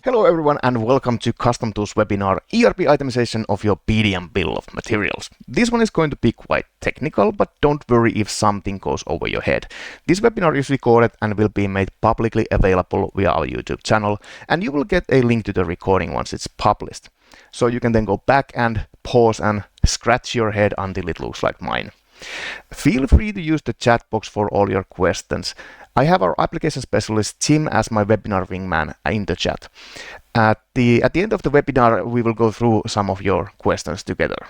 Hello everyone and welcome to Custom Tools webinar ERP Itemization of your PDM bill of materials. This one is going to be quite technical, but don't worry if something goes over your head. This webinar is recorded and will be made publicly available via our YouTube channel, and you will get a link to the recording once it's published. So you can then go back and pause and scratch your head until it looks like mine. Feel free to use the chat box for all your questions. I have our application specialist Tim as my webinar wingman in the chat. At the end of the webinar, we will go through some of your questions together.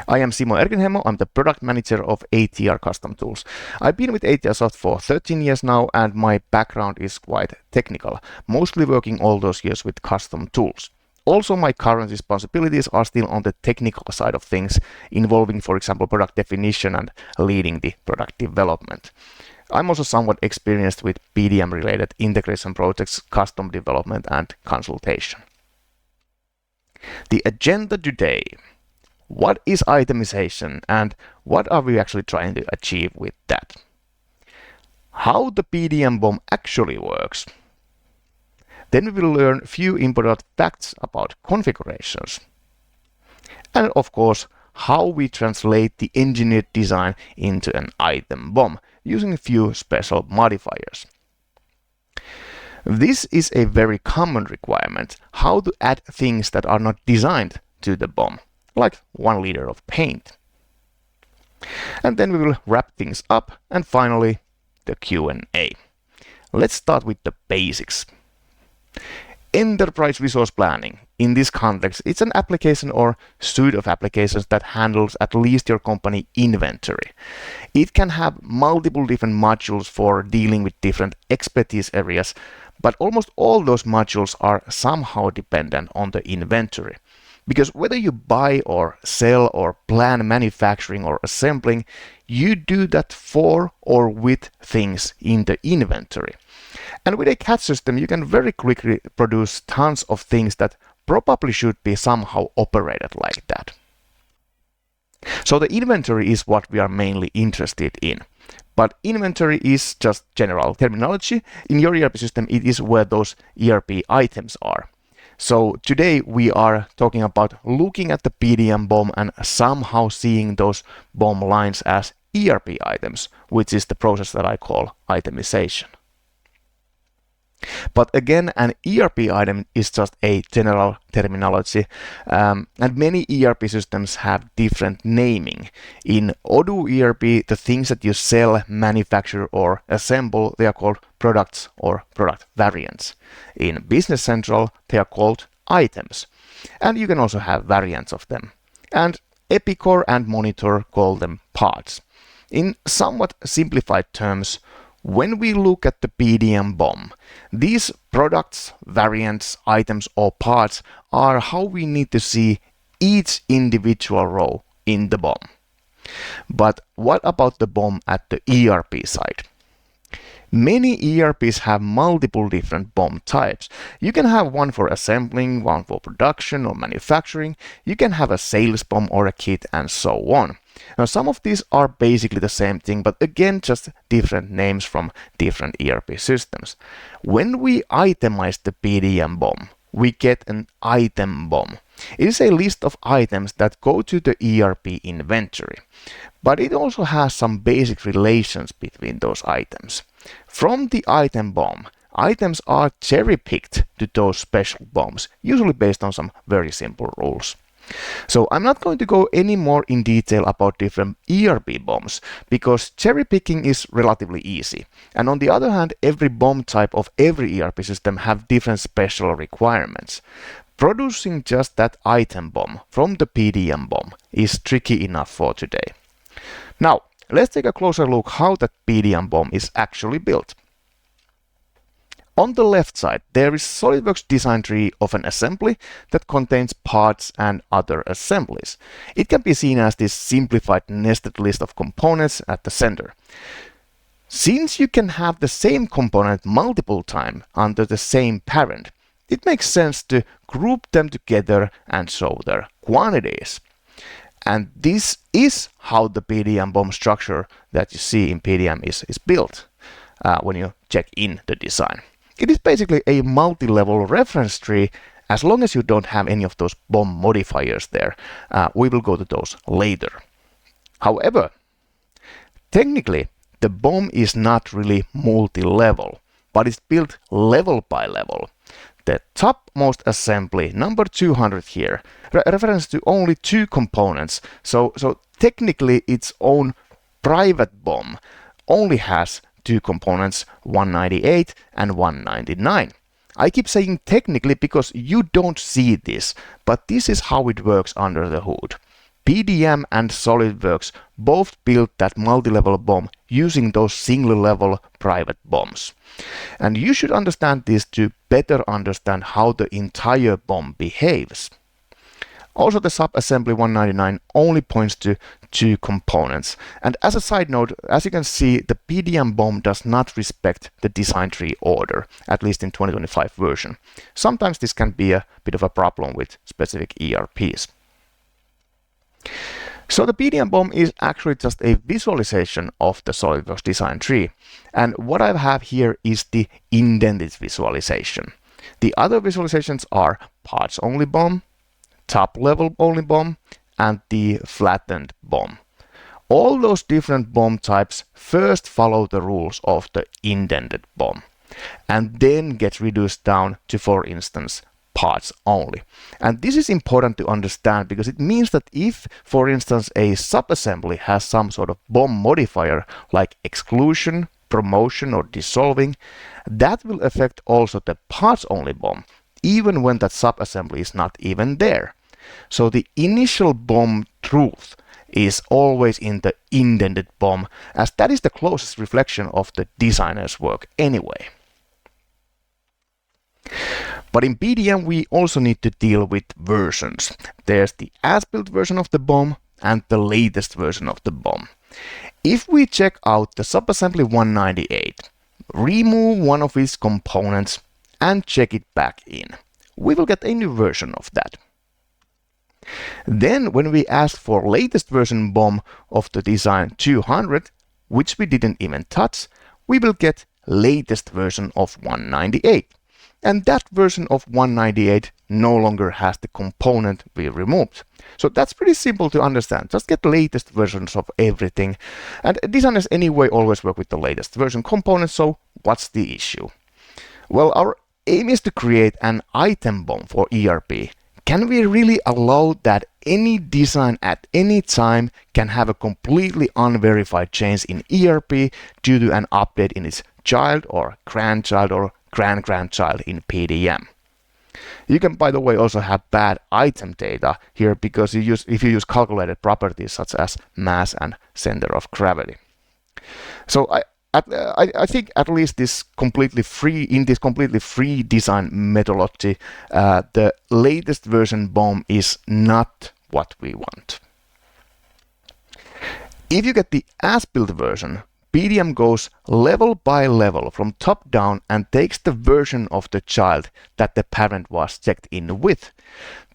I am Simo Erkinheimo. I'm the product manager of ATR Custom Tools. I've been with ATR Soft for 13 years now, and my background is quite technical, mostly working all those years with custom tools. Also, my current responsibilities are still on the technical side of things, involving, for example, product definition and leading the product development. I'm also somewhat experienced with PDM-related integration projects, custom development, and consultation. The agenda today. What is itemization and what are we actually trying to achieve with that? How the PDM BOM actually works. Then we will learn a few important facts about configurations. And of course, how we translate the engineered design into an item BOM using a few special modifiers. This is a very common requirement, how to add things that are not designed to the BOM, like 1 liter of paint. And then we will wrap things up, and finally the Q&A. Let's start with the basics. Enterprise resource planning. In this context, it's an application or suite of applications that handles at least your company inventory. It can have multiple different modules for dealing with different expertise areas, but almost all those modules are somehow dependent on the inventory. Because whether you buy or sell or plan manufacturing or assembling, you do that for or with things in the inventory. And with a CAD system, you can very quickly produce tons of things that probably should be somehow operated like that. So the inventory is what we are mainly interested in. But inventory is just general terminology. In your ERP system, it is where those ERP items are. So today we are talking about looking at the PDM BOM and somehow seeing those BOM lines as ERP items, which is the process that I call itemization. But again, an ERP item is just a general terminology, and many ERP systems have different naming. In Odoo ERP, the things that you sell, manufacture, or assemble, they are called products or product variants. In Business Central, they are called items, and you can also have variants of them. And Epicor and Monitor call them parts. In somewhat simplified terms, when we look at the PDM BOM, these products, variants, items, or parts are how we need to see each individual row in the BOM. But what about the BOM at the ERP side? Many ERPs have multiple different BOM types. You can have one for assembling, one for production or manufacturing. You can have a sales BOM or a kit, and so on. Now, some of these are basically the same thing, but again, just different names from different ERP systems. When we itemize the PDM BOM, we get an item BOM. It is a list of items that go to the ERP inventory, but it also has some basic relations between those items. From the item BOM, items are cherry-picked to those special BOMs, usually based on some very simple rules. So I'm not going to go any more in detail about different ERP BOMs, because cherry picking is relatively easy. And on the other hand, every BOM type of every ERP system have different special requirements. Producing just that item BOM from the PDM BOM is tricky enough for today. Now, let's take a closer look how that PDM BOM is actually built. On the left side, there is SOLIDWORKS design tree of an assembly that contains parts and other assemblies. It can be seen as this simplified nested list of components at the center. Since you can have the same component multiple times under the same parent, it makes sense to group them together and show their quantities. And this is how the PDM BOM structure that you see in PDM is built when you check in the design. It is basically a multi-level reference tree as long as you don't have any of those BOM modifiers there. We will go to those later. However, technically, the BOM is not really multi-level, but it's built level by level. The topmost assembly, number 200 here, reference to only 2 components. So technically its own private BOM only has 2 components, 198 and 199. I keep saying technically because you don't see this, but this is how it works under the hood. PDM and SOLIDWORKS both built that multi-level BOM using those single-level private BOMs. And you should understand this to better understand how the entire BOM behaves. Also, the sub-assembly 199 only points to 2 components. And as a side note, as you can see, the PDM BOM does not respect the design tree order, at least in 2025 version. Sometimes this can be a bit of a problem with specific ERPs. So the PDM BOM is actually just a visualization of the SOLIDWORKS design tree. And what I have here is the indented visualization. The other visualizations are parts only BOM, top level only BOM, and the flattened BOM. All those different BOM types first follow the rules of the indented BOM and then get reduced down to, for instance, parts only. And this is important to understand because it means that if, for instance, a subassembly has some sort of BOM modifier like exclusion, promotion, or dissolving, that will affect also the parts only BOM, even when that subassembly is not even there. So the initial BOM truth is always in the indented BOM, as that is the closest reflection of the designer's work anyway. But in PDM we also need to deal with versions. There's the as-built version of the BOM and the latest version of the BOM. If we check out the subassembly 198, remove one of its components and check it back in, we will get a new version of that. Then when we ask for latest version BOM of the design 200, which we didn't even touch, we will get latest version of 198. And that version of 198 no longer has the component we removed. So that's pretty simple to understand. Just get latest versions of everything. And designers anyway always work with the latest version components, so what's the issue? Well, our aim is to create an item BOM for ERP. Can we really allow that any design at any time can have a completely unverified change in ERP due to an update in its child or grandchild or grand-grandchild in PDM? You can, by the way, also have bad item data here because if you use calculated properties such as mass and center of gravity. So I think at least this completely free design methodology, the latest version BOM is not what we want. If you get the as-built version, PDM goes level by level from top down and takes the version of the child that the parent was checked in with.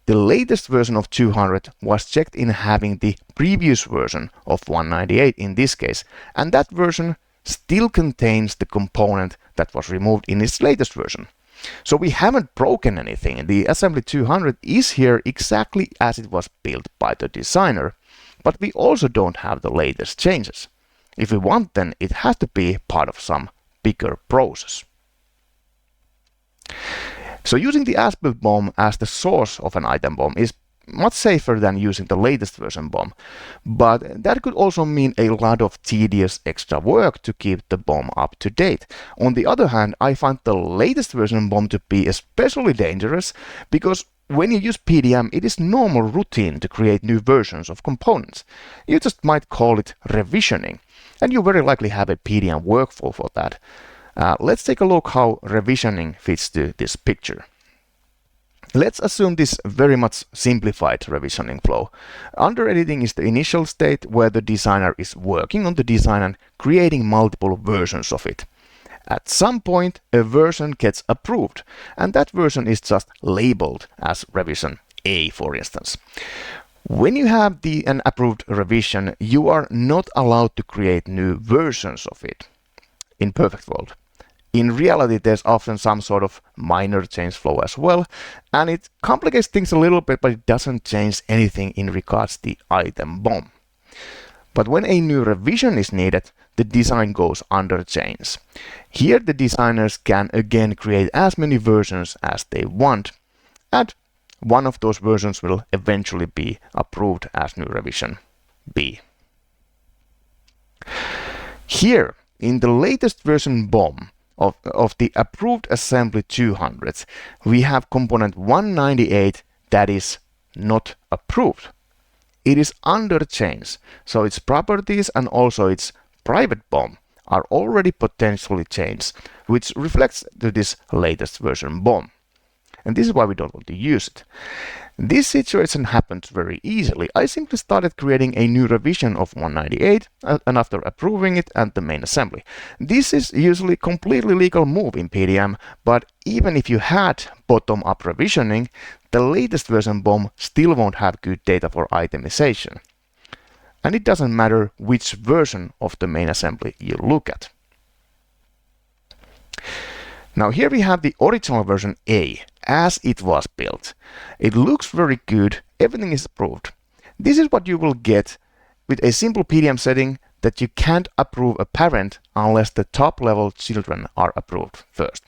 The latest version of 200 was checked in having the previous version of 198 in this case, and that version still contains the component that was removed in its latest version. So we haven't broken anything. The assembly 200 is here exactly as it was built by the designer, but we also don't have the latest changes. If we want, then it has to be part of some bigger process. So using the as-built BOM as the source of an item BOM is much safer than using the latest version BOM, but that could also mean a lot of tedious extra work to keep the BOM up to date. On the other hand, I find the latest version BOM to be especially dangerous because when you use PDM, it is normal routine to create new versions of components. You just might call it revisioning, and you very likely have a PDM workflow for that. Let's take a look how revisioning fits to this picture. Let's assume this very much simplified revisioning flow. Under editing is the initial state where the designer is working on the design and creating multiple versions of it. At some point, a version gets approved, and that version is just labeled as revision A, for instance. When you have an approved revision, you are not allowed to create new versions of it in perfect world. In reality, there's often some sort of minor change flow as well, and it complicates things a little bit, but it doesn't change anything in regards to the item BOM. But when a new revision is needed, the design goes under change. Here the designers can again create as many versions as they want, and one of those versions will eventually be approved as new revision B. Here, in the latest version BOM of the approved assembly 200, we have component 198 that is not approved. It is under change, so its properties and also its private BOM are already potentially changed, which reflects to this latest version BOM. And this is why we don't want to use it. This situation happens very easily. I simply started creating a new revision of 198 and after approving it and the main assembly. This is usually a completely legal move in PDM, but even if you had bottom-up revisioning, the latest version BOM still won't have good data for itemization. And it doesn't matter which version of the main assembly you look at. Now here we have the original version A, as it was built. It looks very good, everything is approved. This is what you will get with a simple PDM setting that you can't approve a parent unless the top level children are approved first.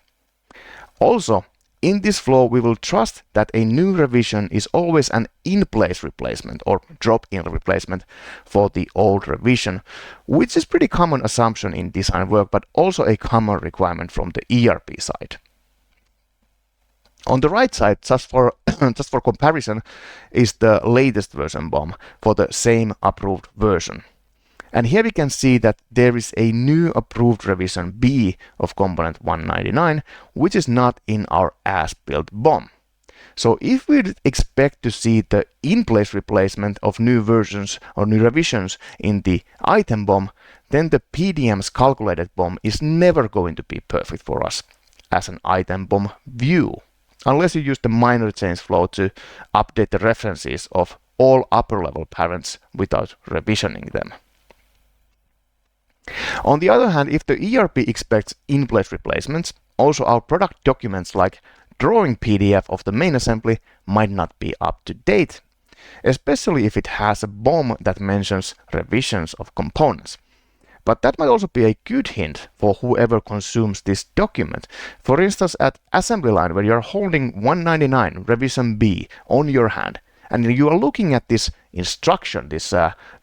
Also, in this flow we will trust that a new revision is always an in-place replacement or drop-in replacement for the old revision, which is pretty common assumption in design work, but also a common requirement from the ERP side. On the right side, just for comparison, is the latest version BOM for the same approved version. And here we can see that there is a new approved revision B of component 199, which is not in our as-built BOM. So if we expect to see the in-place replacement of new versions or new revisions in the item BOM, then the PDM's calculated BOM is never going to be perfect for us as an item BOM view, unless you use the minor change flow to update the references of all upper level parents without revisioning them. On the other hand, if the ERP expects in-place replacements, also our product documents like drawing PDF of the main assembly might not be up to date, especially if it has a BOM that mentions revisions of components. But that might also be a good hint for whoever consumes this document. For instance, at assembly line where you're holding 199 revision B on your hand, and you are looking at this instruction, this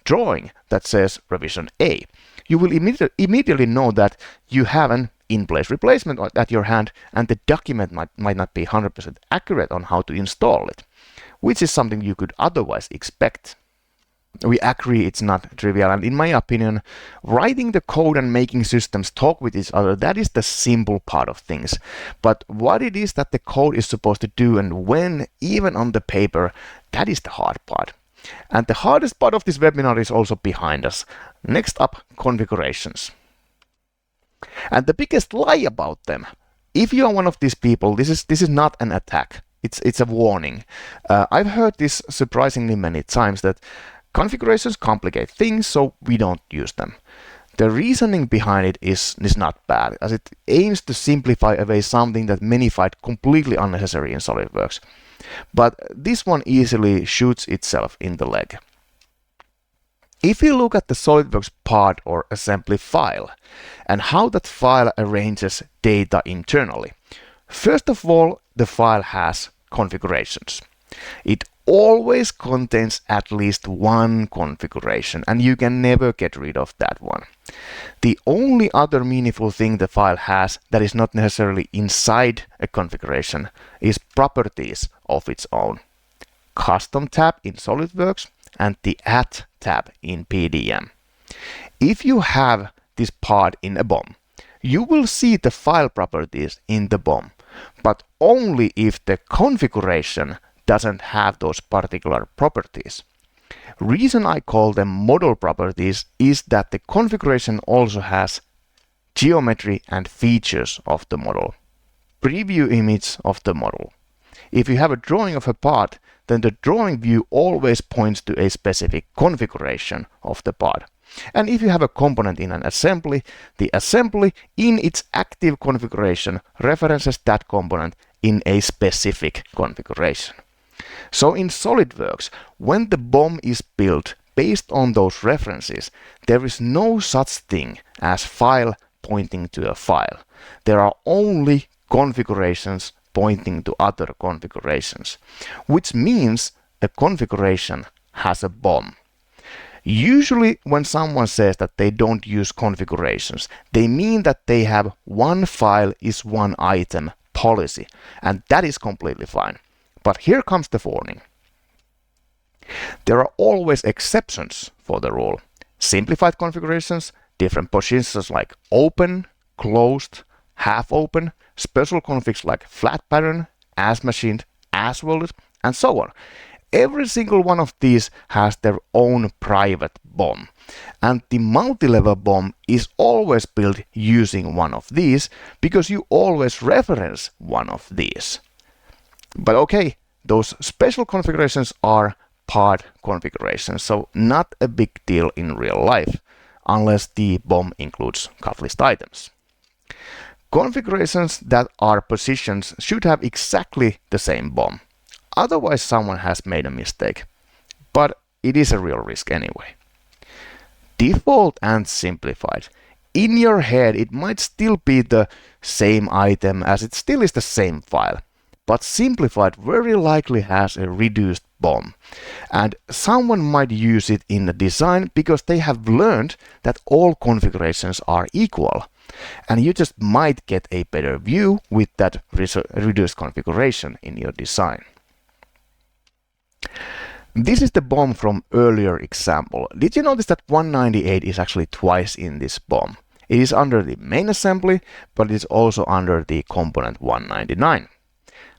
drawing that says revision A, you will immediately know that you have an in-place replacement at your hand, and the document might not be 100% accurate on how to install it, which is something you could otherwise expect. We agree it's not trivial, and in my opinion, writing the code and making systems talk with each other, that is the simple part of things. But what it is that the code is supposed to do and when, even on the paper, that is the hard part. And the hardest part of this webinar is also behind us. Next up, configurations. And the biggest lie about them, if you are one of these people, this is not an attack. It's a warning. I've heard this surprisingly many times, that configurations complicate things, so we don't use them. The reasoning behind it is not bad, as it aims to simplify away something that many find completely unnecessary in SOLIDWORKS. But this one easily shoots itself in the leg. If you look at the SOLIDWORKS part or assembly file and how that file arranges data internally, first of all, the file has configurations. It always contains at least one configuration, and you can never get rid of that one. The only other meaningful thing the file has that is not necessarily inside a configuration is properties of its own. Custom tab in SOLIDWORKS and the Add tab in PDM. If you have this part in a BOM, you will see the file properties in the BOM, but only if the configuration doesn't have those particular properties. Reason I call them model properties is that the configuration also has geometry and features of the model, preview image of the model. If you have a drawing of a part, then the drawing view always points to a specific configuration of the part. And if you have a component in an assembly, the assembly in its active configuration references that component in a specific configuration. So in SOLIDWORKS, when the BOM is built based on those references, there is no such thing as file pointing to a file. There are only configurations pointing to other configurations, which means a configuration has a BOM. Usually when someone says that they don't use configurations, they mean that they have one file is one item policy, and that is completely fine. But here comes the warning. There are always exceptions for the rule. Simplified configurations, different positions like open, closed, half open, special configs like flat pattern, as machined, as welded, and so on. Every single one of these has their own private BOM. And the multi-level BOM is always built using one of these because you always reference one of these. But okay, those special configurations are part configurations, so not a big deal in real life, unless the BOM includes cut list items. Configurations that are positions should have exactly the same BOM. Otherwise, someone has made a mistake. But it is a real risk anyway. Default and simplified. In your head, it might still be the same item as it still is the same file. But simplified very likely has a reduced BOM. And someone might use it in the design because they have learned that all configurations are equal. And you just might get a better view with that reduced configuration in your design. This is the BOM from earlier example. Did you notice that 198 is actually twice in this BOM? It is under the main assembly, but it is also under the component 199.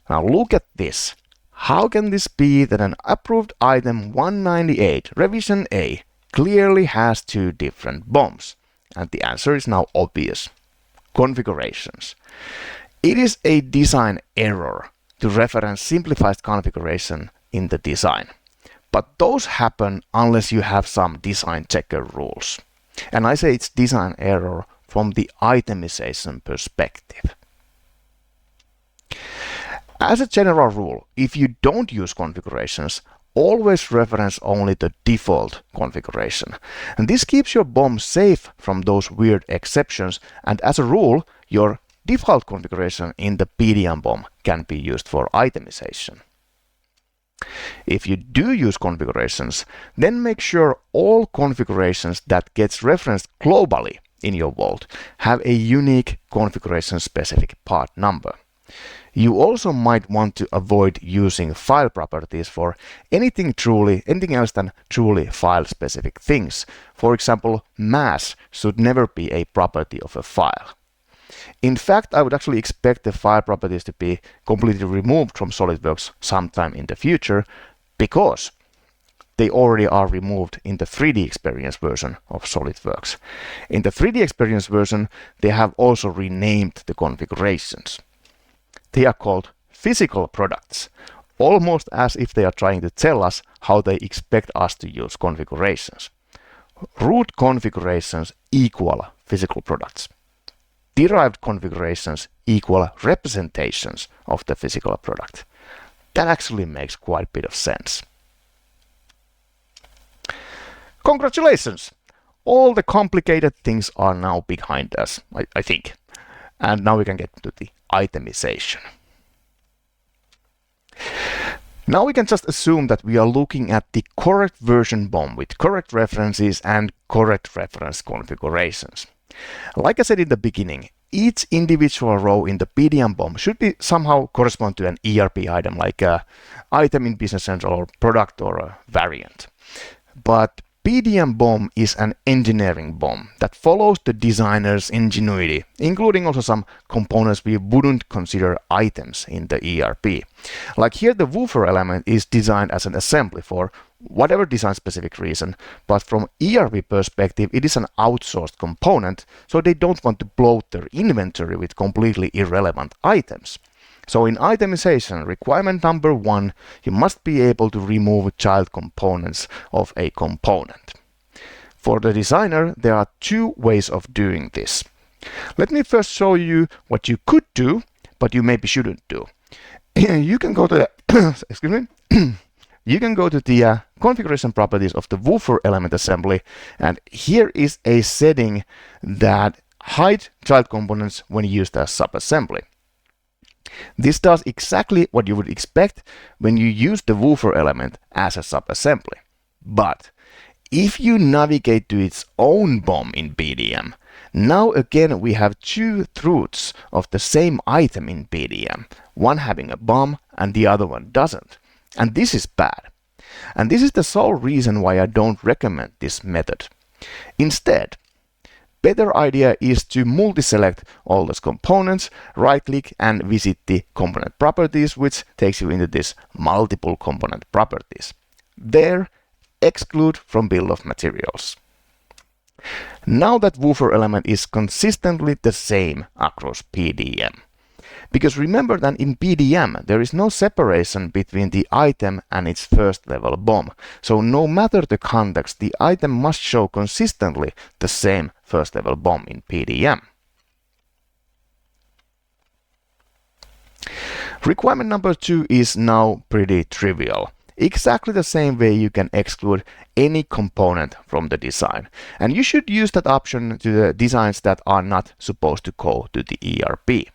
Now look at this. How can this be that an approved item 198 revision A clearly has two different BOMs? And the answer is now obvious. Configurations. It is a design error to reference simplified configuration in the design. But those happen unless you have some design checker rules. And I say it's design error from the itemization perspective. As a general rule, if you don't use configurations, always reference only the default configuration. And this keeps your BOM safe from those weird exceptions, and as a rule, your default configuration in the PDM BOM can be used for itemization. If you do use configurations, then make sure all configurations that gets referenced globally in your vault have a unique configuration-specific part number. You also might want to avoid using file properties for anything else than truly file-specific things. For example, mass should never be a property of a file. In fact, I would actually expect the file properties to be completely removed from SOLIDWORKS sometime in the future, because they already are removed in the 3D experience version of SOLIDWORKS. In the 3D experience version, they have also renamed the configurations. They are called physical products, almost as if they are trying to tell us how they expect us to use configurations. Root configurations equal physical products. Derived configurations equal representations of the physical product. That actually makes quite a bit of sense. Congratulations! All the complicated things are now behind us, I think. And now we can get to the itemization. Now we can just assume that we are looking at the correct version BOM with correct references and correct reference configurations. Like I said in the beginning, each individual row in the PDM BOM should be somehow correspond to an ERP item, like an item in Business Central or product or a variant. But PDM BOM is an engineering BOM that follows the designer's ingenuity, including also some components we wouldn't consider items in the ERP. Like here, the woofer element is designed as an assembly for whatever design-specific reason, but from ERP perspective, it is an outsourced component, so they don't want to bloat their inventory with completely irrelevant items. So in itemization, requirement number 1, you must be able to remove child components of a component. For the designer, there are two ways of doing this. Let me first show you what you could do, but you maybe shouldn't do. You can go to the excuse me. You can go to the configuration properties of the woofer element assembly, and here is a setting that hides child components when used as subassembly. This does exactly what you would expect when you use the woofer element as a subassembly. But if you navigate to its own BOM in PDM, now again we have two truths of the same item in PDM, one having a BOM and the other one doesn't. And this is bad. And this is the sole reason why I don't recommend this method. Instead, better idea is to multi-select all those components, right-click and visit the component properties, which takes you into this multiple component properties. There, exclude from bill of materials. Now that woofer element is consistently the same across PDM. Because remember that in PDM there is no separation between the item and its first level BOM. So no matter the context, the item must show consistently the same first level BOM in PDM. Requirement number 2 is now pretty trivial. Exactly the same way you can exclude any component from the design. And you should use that option to the designs that are not supposed to go to the ERP.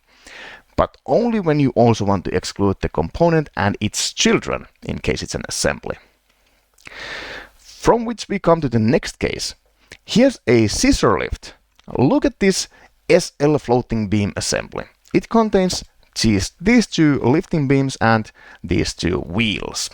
But only when you also want to exclude the component and its children, in case it's an assembly. From which we come to the next case. Here's a scissor lift. Look at this SL floating beam assembly. It contains these two lifting beams and these two wheels.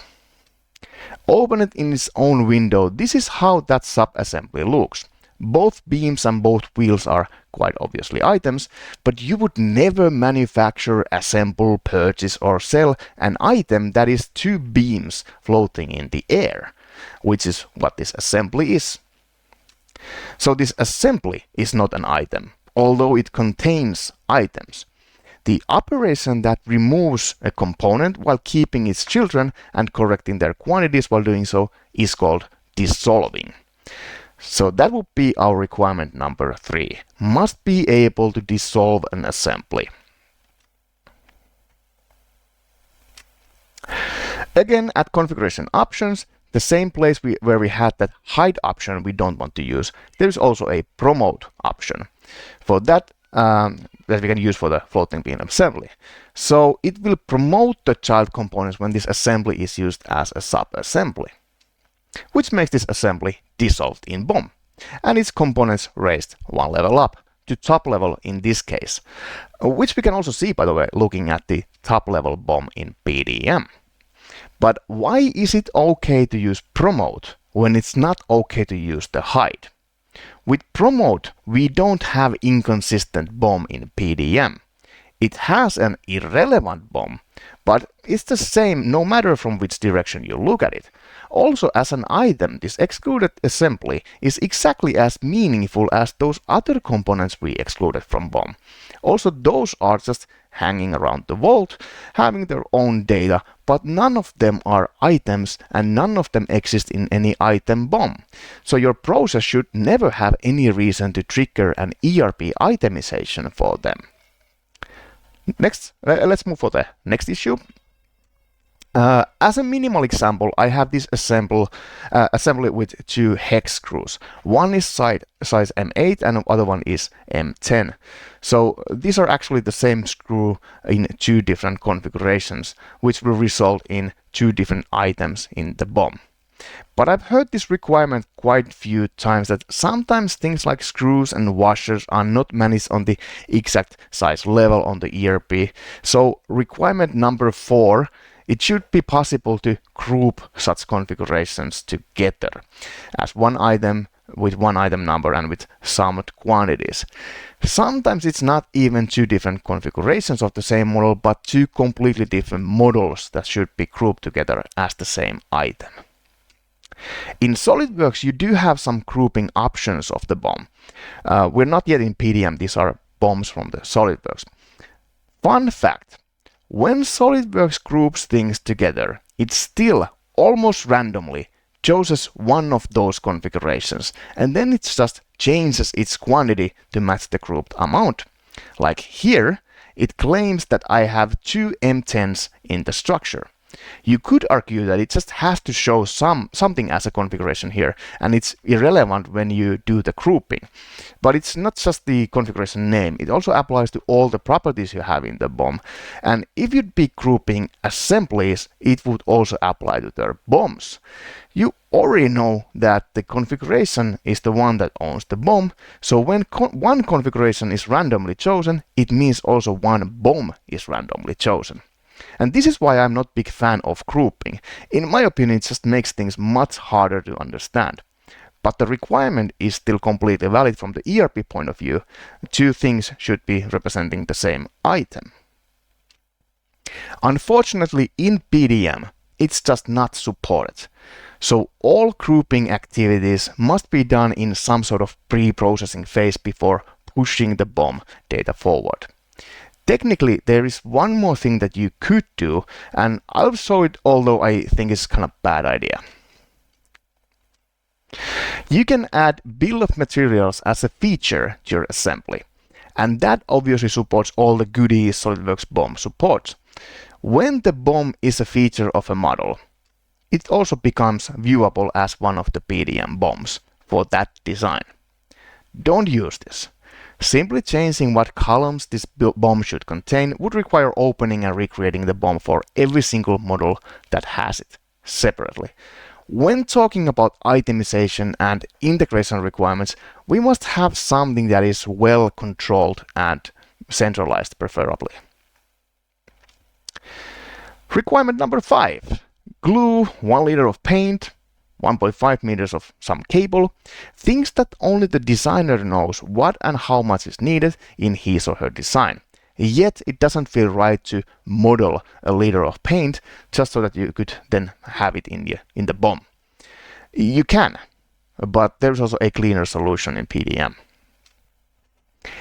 Open it in its own window. This is how that sub-assembly looks. Both beams and both wheels are quite obviously items, but you would never manufacture, assemble, purchase or sell an item that is two beams floating in the air, which is what this assembly is. So this assembly is not an item, although it contains items. The operation that removes a component while keeping its children and correcting their quantities while doing so is called dissolving. So that would be our requirement number 3. Must be able to dissolve an assembly. Again, at configuration options, the same place where we had that hide option we don't want to use, there's also a promote option. For that, that we can use for the floating beam assembly. So it will promote the child components when this assembly is used as a sub-assembly, which makes this assembly dissolved in BOM, and its components raised one level up to top level in this case, which we can also see, by the way, looking at the top level BOM in PDM. But why is it okay to use promote when it's not okay to use the hide? With promote, we don't have inconsistent BOM in PDM. It has an irrelevant BOM, but it's the same no matter from which direction you look at it. Also, as an item, this excluded assembly is exactly as meaningful as those other components we excluded from BOM. Also, those are just hanging around the vault, having their own data, but none of them are items and none of them exist in any item BOM. So your process should never have any reason to trigger an ERP itemization for them. Next, let's move for the next issue. As a minimal example, I have this assembly with two hex screws. One is size M8 and the other one is M10. So these are actually the same screw in two different configurations, which will result in two different items in the BOM. But I've heard this requirement quite a few times that sometimes things like screws and washers are not managed on the exact size level on the ERP. So requirement number 4, it should be possible to group such configurations together as one item with one item number and with summed quantities. Sometimes it's not even two different configurations of the same model, but two completely different models that should be grouped together as the same item. In SOLIDWORKS, you do have some grouping options of the BOM. We're not yet in PDM, these are BOMs from the SOLIDWORKS. Fun fact, when SOLIDWORKS groups things together, it still almost randomly chooses one of those configurations, and then it just changes its quantity to match the grouped amount. Like here, it claims that I have 2 M10s in the structure. You could argue that it just has to show something as a configuration here, and it's irrelevant when you do the grouping. But it's not just the configuration name, it also applies to all the properties you have in the BOM. And if you'd be grouping assemblies, it would also apply to their BOMs. You already know that the configuration is the one that owns the BOM, so when one configuration is randomly chosen, it means also one BOM is randomly chosen. And this is why I'm not a big fan of grouping. In my opinion, it just makes things much harder to understand. But the requirement is still completely valid from the ERP point of view. 2 things should be representing the same item. Unfortunately, in PDM, it's just not supported. So all grouping activities must be done in some sort of pre-processing phase before pushing the BOM data forward. Technically, there is one more thing that you could do, and I'll show it, although I think it's kind of a bad idea. You can add bill of materials as a feature to your assembly, and that obviously supports all the goodies SOLIDWORKS BOM supports. When the BOM is a feature of a model, it also becomes viewable as one of the PDM BOMs for that design. Don't use this. Simply changing what columns this BOM should contain would require opening and recreating the BOM for every single model that has it separately. When talking about itemization and integration requirements, we must have something that is well controlled and centralized preferably. Requirement number 5. Glue, 1 liter of paint, 1.5 meters of some cable, things that only the designer knows what and how much is needed in his or her design. Yet it doesn't feel right to model a liter of paint just so that you could then have it in the BOM. You can, but there's also a cleaner solution in PDM.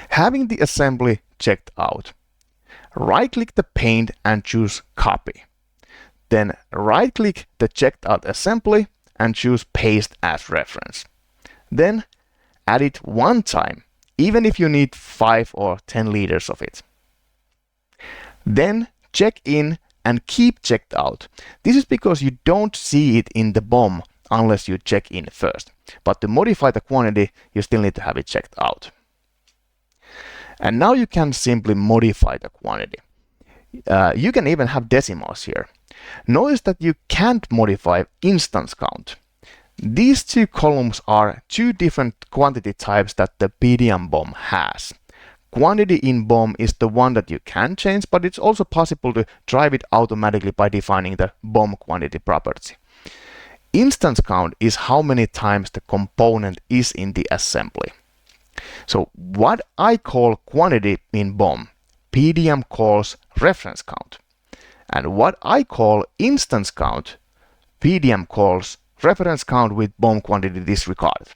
Having the assembly checked out, right-click the paint and choose Copy. Then right-click the checked out assembly and choose Paste as Reference. Then add it one time, even if you need 5 or 10 liters of it. Then check in and keep checked out. This is because you don't see it in the BOM unless you check in first. But to modify the quantity, you still need to have it checked out. And now you can simply modify the quantity. You can even have decimals here. Notice that you can't modify instance count. These 2 columns are 2 different quantity types that the PDM BOM has. Quantity in BOM is the one that you can change, but it's also possible to drive it automatically by defining the BOM quantity property. Instance count is how many times the component is in the assembly. So what I call quantity in BOM, PDM calls reference count. And what I call instance count, PDM calls reference count with BOM quantity disregarded.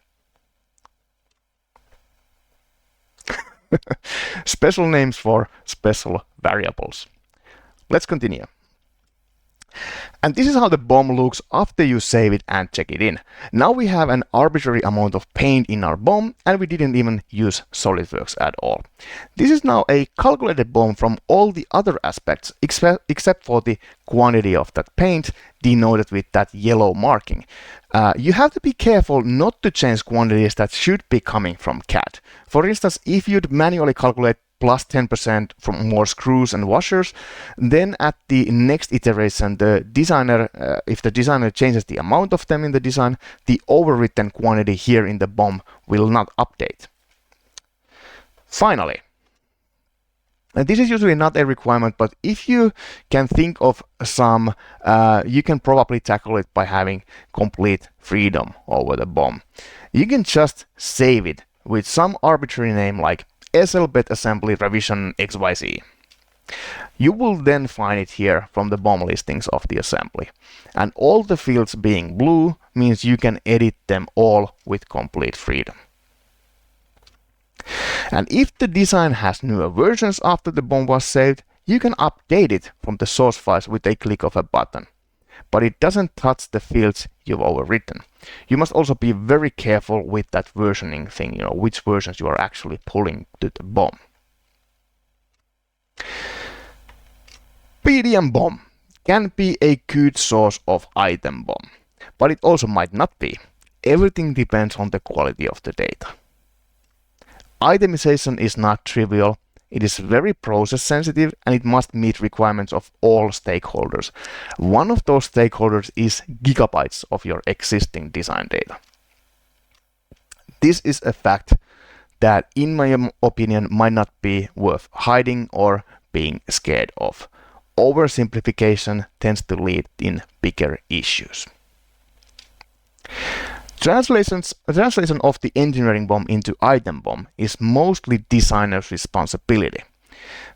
Special names for special variables. Let's continue. And this is how the BOM looks after you save it and check it in. Now we have an arbitrary amount of paint in our BOM, and we didn't even use SOLIDWORKS at all. This is now a calculated BOM from all the other aspects, except for the quantity of that paint, denoted with that yellow marking. You have to be careful not to change quantities that should be coming from CAD. For instance, if you'd manually calculate plus 10% from more screws and washers, then at the next iteration, if the designer changes the amount of them in the design, the overwritten quantity here in the BOM will not update. Finally, and this is usually not a requirement, but if you can think of some, you can probably tackle it by having complete freedom over the BOM. You can just save it with some arbitrary name like SLBet Assembly Revision XYZ. You will then find it here from the BOM listings of the assembly. And all the fields being blue means you can edit them all with complete freedom. And if the design has newer versions after the BOM was saved, you can update it from the source files with a click of a button. but it doesn't touch the fields you've overwritten. You must also be very careful with that versioning thing, which versions you are actually pulling to the BOM. PDM BOM can be a good source of item BOM, but it also might not be. Everything depends on the quality of the data. Itemization is not trivial. It is very process sensitive and it must meet requirements of all stakeholders. One of those stakeholders is gigabytes of your existing design data. This is a fact that, in my opinion, might not be worth hiding or being scared of. Oversimplification tends to lead in bigger issues. Translation of the engineering BOM into item BOM is mostly designers' responsibility.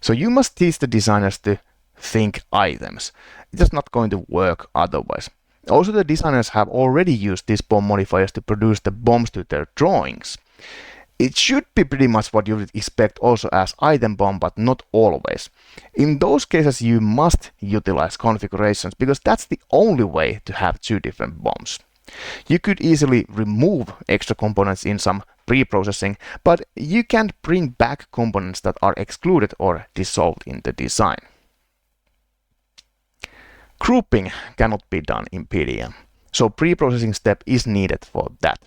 So you must teach the designers to think items. It's just not going to work otherwise. Also, the designers have already used these BOM modifiers to produce the BOMs to their drawings. It should be pretty much what you would expect also as item BOM, but not always. In those cases, you must utilize configurations because that's the only way to have two different BOMs. You could easily remove extra components in some pre-processing, but you can't bring back components that are excluded or dissolved in the design. Grouping cannot be done in PDM, so pre-processing step is needed for that.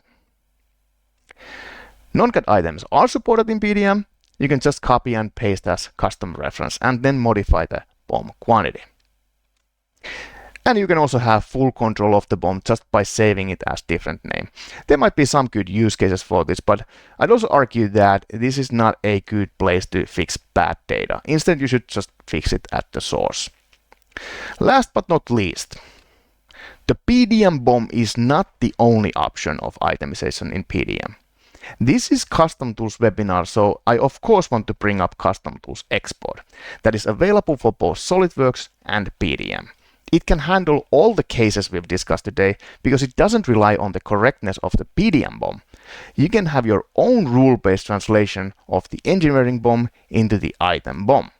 Non-CAD items are supported in PDM. You can just copy and paste as custom reference and then modify the BOM quantity. And you can also have full control of the BOM just by saving it as different name. There might be some good use cases for this, but I'd also argue that this is not a good place to fix bad data. Instead, you should just fix it at the source. Last but not least, the PDM BOM is not the only option of itemization in PDM. This is Custom Tools webinar, so I of course want to bring up Custom Tools Export that is available for both SOLIDWORKS and PDM. It can handle all the cases we've discussed today because it doesn't rely on the correctness of the PDM BOM. You can have your own rule-based translation of the engineering BOM into the item BOM.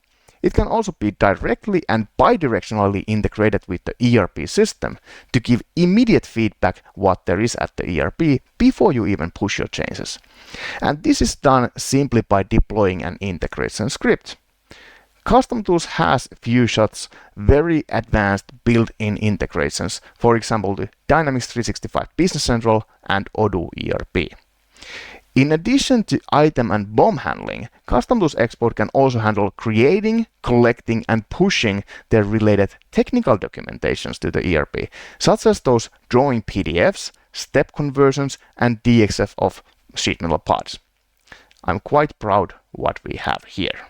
It can also be directly and bidirectionally integrated with the ERP system to give immediate feedback what there is at the ERP before you even push your changes. And this is done simply by deploying an integration script. Custom Tools has few shots, very advanced built-in integrations, for example to Dynamics 365 Business Central and Odoo ERP. In addition to item and BOM handling, Custom Tools Export can also handle creating, collecting, and pushing their related technical documentations to the ERP, such as those drawing PDFs, step conversions, and DXF of sheet metal parts. I'm quite proud what we have here.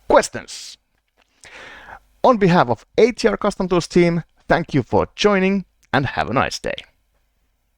Questions? On behalf of ATR Custom Tools team, thank you for joining and have a nice day.